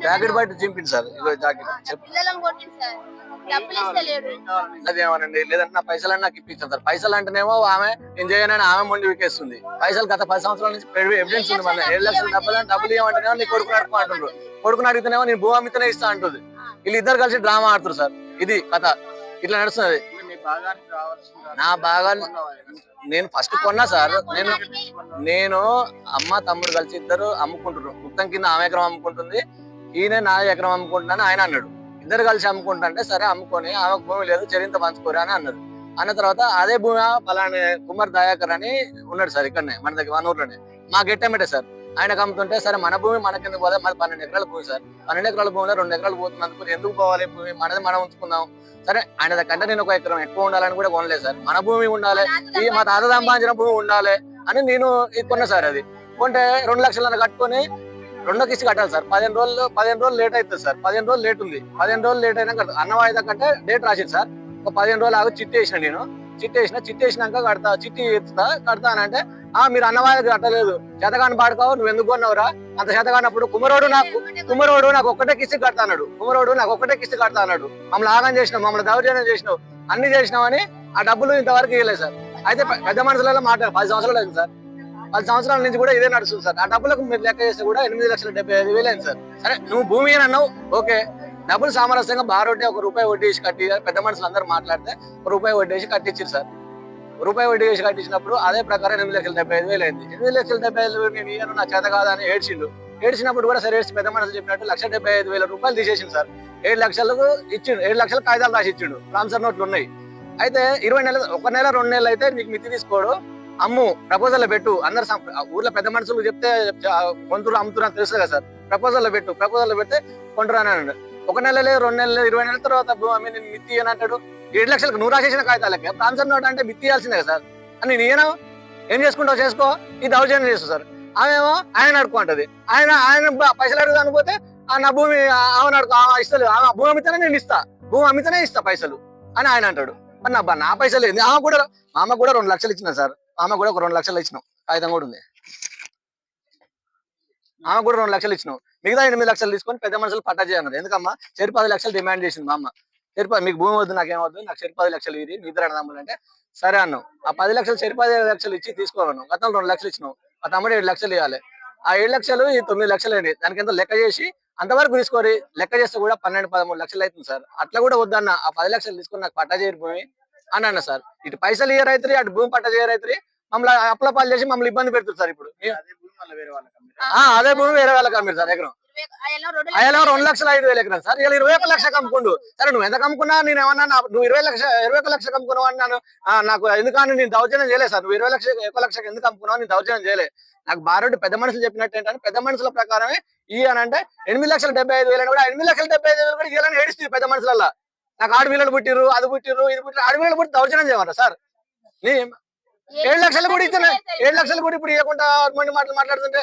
Jacket బయట చింపింది sir. ఇగో jacket అదేమోనండి, లేదంటే నా పైసలు నాకు ఇప్పించాను సార్. పైసలు అంటేనేమో ఆమె నేను చేయనని ఆమె మొండి వికేస్తుంది. పైసలు గత 10 సంవత్సరాల నుంచి ఎవిడెన్స్ ఉంది. మన 7 లక్షలు డబ్బులు ఏమంటేనేమో నీ కొడుకు నడుపు అంటున్నారు. కొడుకుని అడిగితేనేమో నేను భూ అమ్మితేనే ఇస్తా అంటుంది. వీళ్ళిద్దరు కలిసి డ్రామా ఆడుతారు సార్. ఇది కథ ఇట్లా నడుస్తున్నది. నా భాగాన్ని నేను ఫస్ట్ కొన్నా సార్. నేను అమ్మ తమ్ముడు కలిసి ఇద్దరు అమ్ముకుంటున్నారు. మొత్తం కింద ఆమె ఎకరం అమ్ముకుంటుంది, ఈయన నా ఎకరం అమ్ముకుంటున్నాను ఆయన అన్నాడు. ఇద్దరు కలిసి అమ్ముకుంటుంటే సరే అమ్ముకొని ఆమెకు భూమి లేదు చరింత పంచుకోరు అని అన్నారు. అన్న తర్వాత అదే భూమి పలాని కుమార్ దయాకర్ అని ఉన్నాడు సార్ ఇక్కడనే మన దగ్గర మన ఊర్లోనే. మా గెట్టమెటే సార్. ఆయనకు అమ్ముతుంటే సరే మన భూమి మనకెందుకు పోదా, మాది 12 ఎకరాల భూమి సార్. 12 ఎకరాల భూమిలో 2 ఎకరాలు పోతున్నందుకు ఎందుకు పోవాలి భూమి మనది మనం ఉంచుకుందాం. సరే ఆయన దగ్గర నేను 1 ఎకరం ఎక్కువ ఉండాలని కూడా కొనలేదు సార్. మన భూమి ఉండాలి, ఈ మా తాత సంపాదించిన భూమి ఉండాలి అని నేను కొన్నా సార్. అది కొంటే 2 లక్షలు కట్టుకొని 2 కిస్తీ కట్టాలి సార్. 15 రోజులు లేట్ అవుతుంది సార్. 15 రోజులు లేట్ ఉంది. 15 రోజులు లేట్ అయినాక అన్న వాయిదా కంటే డేట్ రాసింది సార్. ఒక 15 రోజులు ఆగి చిట్టి వేసిన నేను. చిట్టి వేసినాక కడతా, చిట్టి కడతా అని అంటే మీరు అన్న వాయిదా కట్టలేదు, చేతగాని పాడుకోవు, నువ్వు ఎందుకు కొన్నావురా అంత చేతగానప్పుడు. కుమరోడు నాకు ఒక్కటే కిస్తీ కడతా అన్నాడు. మమ్మల్ని ఆగం చేసినావు, మమ్మల్ని దౌర్జన్యం చేసినావు, అన్ని చేసినావని ఆ డబ్బులు ఇంతవరకు ఇవ్వలేదు సార్. అయితే పెద్ద మనుషులలో మాట 10 సంవత్సరాలు అయింది సార్. 10 సంవత్సరాల నుంచి కూడా ఇదే నడుస్తుంది సార్. ఆ డబ్బులకు మీరు లెక్క చేస్తే కూడా 8,75,000 అయింది సార్. సరే నువ్వు భూమి అని అన్నావు, ఓకే. డబ్బులు సామరస్యంగా బారొట్టి 1 రూపాయి వడ్డీ వేసి కట్టి, పెద్ద మనుషులు అందరూ మాట్లాడితే 1 రూపాయి వడ్డీ వేసి కట్టించారు సార్. 1 రూపాయి వడ్డీ వేసి కట్టించినప్పుడు అదే ప్రకారం 8,75,000 అయింది. 8,75,000 నేను ఇయ్యను, నా చేత కాదని ఏడ్చినప్పుడు కూడా సరే పెద్ద మనుషులు చెప్పినట్టు 1,75,000 రూపాయలు తీసేసింది సార్. 7 లక్షలకు ఇచ్చిండు. 7 లక్షలు కాగితాలు రాసి ఇచ్చిండు. ట్రాన్స్ఫర్ నోట్లు ఉన్నాయి. అయితే 20 నెలలు, 1 నెల 2 నెలలు అయితే నీకు మిత్తి తీసుకోడు, అమ్ము ప్రపోజల్ పెట్టు. అందరు ఊర్లో పెద్ద మనుషులు చెప్తే కొంతులు అమ్ముతున్నా తెలుసు కదా సార్. ప్రపోజల్ పెడితే కొంటురా అని అన్నాడు. 1 నెల 2 నెలలు 20 నెలల తర్వాత భూమి నేను మిత్తి అని అంటాడు. 7 లక్షలకు నువ్వు రాసేసిన కాగితాలకి ట్రాన్స్ఫర్ నోట్ అంటే మిత్తి ఇవ్వాల్సిందే కదా సార్. అని నేను ఏం చేసుకుంటావు చేసుకో, ఈ దౌర్జన్యం చేస్తావు సార్. ఆమెమో ఆయన అడుకుంటది. ఆయన పైసలు అడుగుదాని పోతే నా భూమి ఆమె ఇస్తలేదు. ఆమె భూమి అమ్మితేనే నేను ఇస్తా, భూమి అమ్మితేనే ఇస్తా పైసలు అని ఆయన అంటాడు. మరి నా పైసలు ఏంది? ఆమె కూడా 2 లక్షలు ఇచ్చిన సార్. ఆమె కూడా ఒక 2 లక్షలు ఇచ్చినాం, కాగితం కూడా ఉంది. ఆమె కూడా 2 లక్షలు ఇచ్చినాం. మిగతా 8 లక్షలు తీసుకొని పెద్ద మనుషులు పట్టా చేయన్నారు. ఎందుకమ్మా 10 లక్షలు డిమాండ్ చేసింది మా అమ్మ. మీకు భూమి వద్దు, నాకేమవుతుంది, నాకు 10 లక్షలు ఇది మీ ఇద్దరు అన్నదమ్ములు అంటే సరే అన్నాం. ఆ 10 లక్షలు 10 లక్షలు ఇచ్చి తీసుకోవాలన్నాం. గతంలో 2 లక్షలు ఇచ్చినాం. ఆ తమ్ముడు 7 లక్షలు ఇవ్వాలి. ఆ 7 లక్షలు ఈ 9 లక్షలు అండి. దానికి ఎంత లెక్క చేసి అంతవరకు తీసుకోరి. లెక్క చేస్తే కూడా 12-13 లక్షలు అవుతుంది సార్. అట్లా కూడా వద్దన్న. ఆ 10 లక్షలు తీసుకొని నాకు పట్టా చేయరు భూమి అని అన్న సార్. ఇటు పైసలు ఇయ్య రైతురి, అటు భూమి పట్టా చేయ రైతురి. మమ్మల్ని అప్లపాలు చేసి మమ్మల్ని ఇబ్బంది పెడుతుంది సార్. ఇప్పుడు అదే భూమి వేరే వాళ్ళకి అమ్మిరు సార్. ఎకరం అయ్యలో 2,05,000 ఎకరం సార్. ఇలా 21 లక్షలకు అమ్ముకుండు. సరే నువ్వు ఎంత అమ్ముకున్నా నేను ఏమన్నా నువ్వు 21 లక్షలకు అమ్ముకున్నావు అన్నాను. నాకు ఎందుకని నేను దౌర్జన్యం చేయలేదు సార్. నువ్వు 21 లక్షకు ఎందుకు అమ్ముకున్నావు, నేను దౌర్జన్యం చేయలేదు. నాకు బారెడ్డి పెద్ద మనుషులు చెప్పినట్టు ఏంటంటే పెద్ద మనుషుల ప్రకారమే అని అంటే 8,75,000 కూడా 8,75,000 కూడా ఇవ్వాలని ఏడుస్తుంది పెద్ద మనుషులల్లా. నాకు ఆడపిల్లలు పుట్టిరు, అది పుట్టిరు, ఇది పుట్టిరు. ఆడపిల్లలు పుట్టి దౌర్జన్యం చేయమంటారా సార్? 7 లక్షలు కూడా ఇచ్చిన 7 లక్షలు కూడా ఇప్పుడు ఇవ్వకుండా మంది మాట్లాడుతుంటే